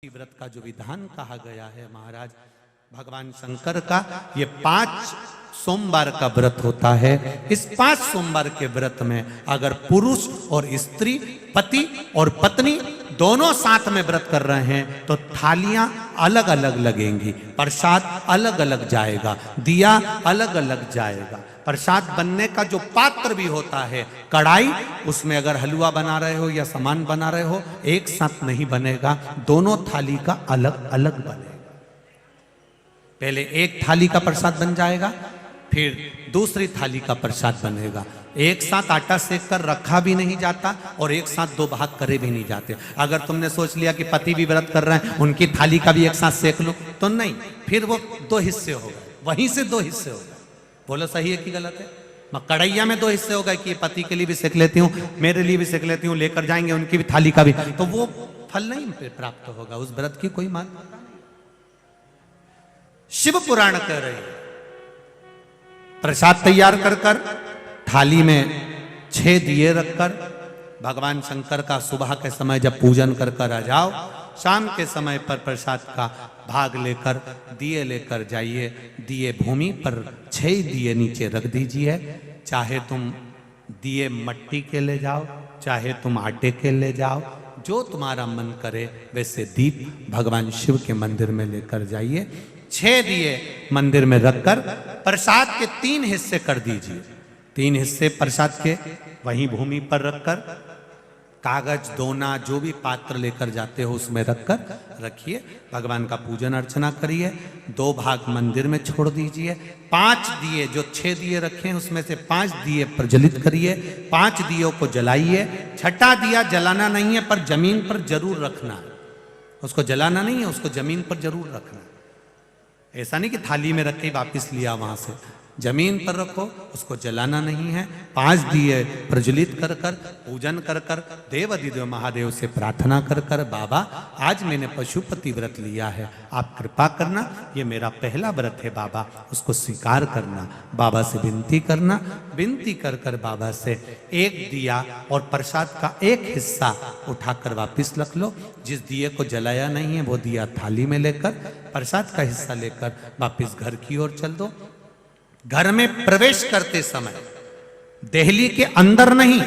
व्रत का जो विधान कहा गया है महाराज भगवान शंकर का, ये 5 सोमवार का व्रत होता है। इस 5 सोमवार के व्रत में अगर पुरुष और स्त्री, पति और पत्नी दोनों साथ में व्रत कर रहे हैं तो थालियां अलग अलग लगेंगी, प्रसाद अलग अलग जाएगा, दिया अलग अलग जाएगा। प्रसाद बनने का जो पात्र भी होता है, कढ़ाई, उसमें अगर हलवा बना रहे हो या सामान बना रहे हो एक साथ नहीं बनेगा, दोनों थाली का अलग अलग बनेगा। पहले एक थाली का प्रसाद बन जाएगा, फिर दूसरी थाली का प्रसाद बनेगा। एक साथ आटा सेक कर रखा भी नहीं जाता और एक साथ 2 भाग करे भी नहीं जाते। अगर तुमने सोच लिया कि पति भी व्रत कर रहे हैं, उनकी थाली का भी एक साथ सेक लो, तो नहीं, फिर वो 2 हिस्से हो गए, वहीं से 2 हिस्से हो गए। बोलो सही है कि गलत है? कढ़ैया में 2 हिस्से हो गए कि पति के लिए भी सेक लेती हूँ, मेरे लिए भी सेक लेती हूँ, लेकर जाएंगे उनकी भी थाली का भी, तो वो फल नहीं प्राप्त होगा, उस व्रत की कोई मान्यता नहीं। शिव पुराण कह रहे हैं प्रसाद तैयार कर कर थाली में 6 दिए रखकर भगवान शंकर का सुबह के समय जब पूजन कर कर आ जाओ, शाम के समय पर प्रसाद का भाग लेकर दिए लेकर जाइए। दिए भूमि पर 6 दिए नीचे रख दीजिए। चाहे तुम दिए मट्टी के ले जाओ, चाहे तुम आटे के ले जाओ, जो तुम्हारा मन करे वैसे दीप भगवान शिव के मंदिर में लेकर जाइए। 6 दिए मंदिर में रखकर प्रसाद के 3 हिस्से कर दीजिए। 3 हिस्से प्रसाद के वहीं भूमि पर रखकर कागज, दोना, जो भी पात्र लेकर जाते हो उसमें रखकर रखिए। भगवान का पूजन अर्चना करिए। 2 भाग मंदिर में छोड़ दीजिए। 5 दिए, जो 6 दिए रखे हैं उसमें से 5 दिए प्रज्वलित करिए। 5 दियों को जलाइए। 6ठा दिया जलाना नहीं है, पर जमीन पर जरूर रखना है। उसको जलाना नहीं है, उसको जमीन पर जरूर रखना है। ऐसा नहीं कि थाली में रख के वापिस लिया वहां से, जमीन पर रखो, उसको जलाना नहीं है। 5 दिए प्रज्वलित कर कर पूजन कर कर देव अधिदेव महादेव से प्रार्थना कर कर, बाबा आज मैंने पशुपति व्रत लिया है, आप कृपा करना, ये मेरा पहला व्रत है बाबा, उसको स्वीकार करना। बाबा से विनती करना। विनती कर कर बाबा से 1 दिया और प्रसाद का 1 हिस्सा उठाकर वापिस रख लो। जिस दिए को जलाया नहीं है वो दिया थाली में लेकर प्रसाद का हिस्सा लेकर वापिस घर की ओर चल दो। घर में प्रवेश करते समय देहली के अंदर नहीं,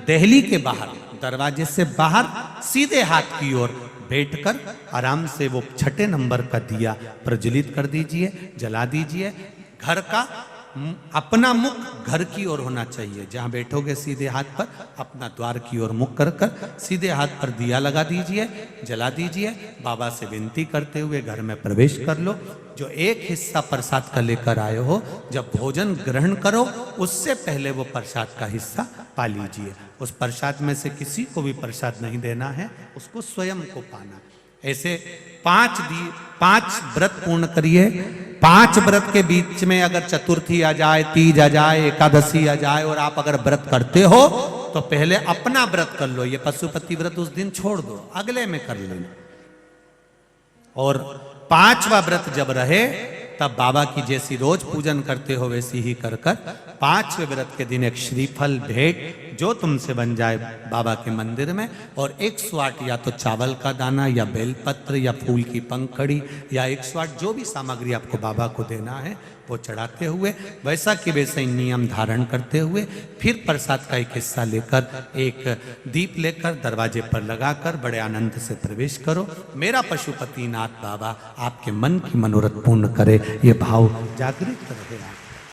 देहली के बाहर, दरवाजे से बाहर सीधे हाथ की ओर बैठकर आराम से वो 6ठे नंबर का दिया प्रज्वलित कर दीजिए, जला दीजिए। घर का अपना मुख घर की ओर होना चाहिए। जहां बैठोगे सीधे हाथ पर अपना द्वार की ओर मुख कर कर सीधे हाथ पर दिया लगा दीजिए, जला दीजिए। बाबा से विनती करते हुए घर में प्रवेश कर लो। जो 1 हिस्सा प्रसाद का लेकर आए हो, जब भोजन ग्रहण करो उससे पहले वो प्रसाद का हिस्सा पा लीजिए। उस प्रसाद में से किसी को भी प्रसाद नहीं देना है, उसको स्वयं को पाना। ऐसे 5 व्रत पूर्ण करिए। 5 व्रत के बीच में अगर चतुर्थी आ जाए, तीज आ जाए, एकादशी आ जाए और आप अगर व्रत करते हो तो पहले अपना व्रत कर लो। ये पशुपति व्रत उस दिन छोड़ दो, अगले में कर लेना। और 5वां व्रत जब रहे तब बाबा की जैसी रोज पूजन करते हो वैसी ही कर कर 5वें व्रत के दिन एक श्रीफल भेंट जो तुमसे बन जाए बाबा के मंदिर में, और 108 या तो चावल का दाना या बेलपत्र या फूल की पंखड़ी या 108 जो भी सामग्री आपको बाबा को देना है वो चढ़ाते हुए वैसा कि वैसा ही नियम धारण करते हुए फिर प्रसाद का 1 हिस्सा लेकर, एक दीप लेकर दरवाजे पर लगाकर बड़े आनंद से प्रवेश करो। मेरा पशुपतिनाथ बाबा आपके मन की मनोरथ पूर्ण करे, ये भाव जागृत रहे।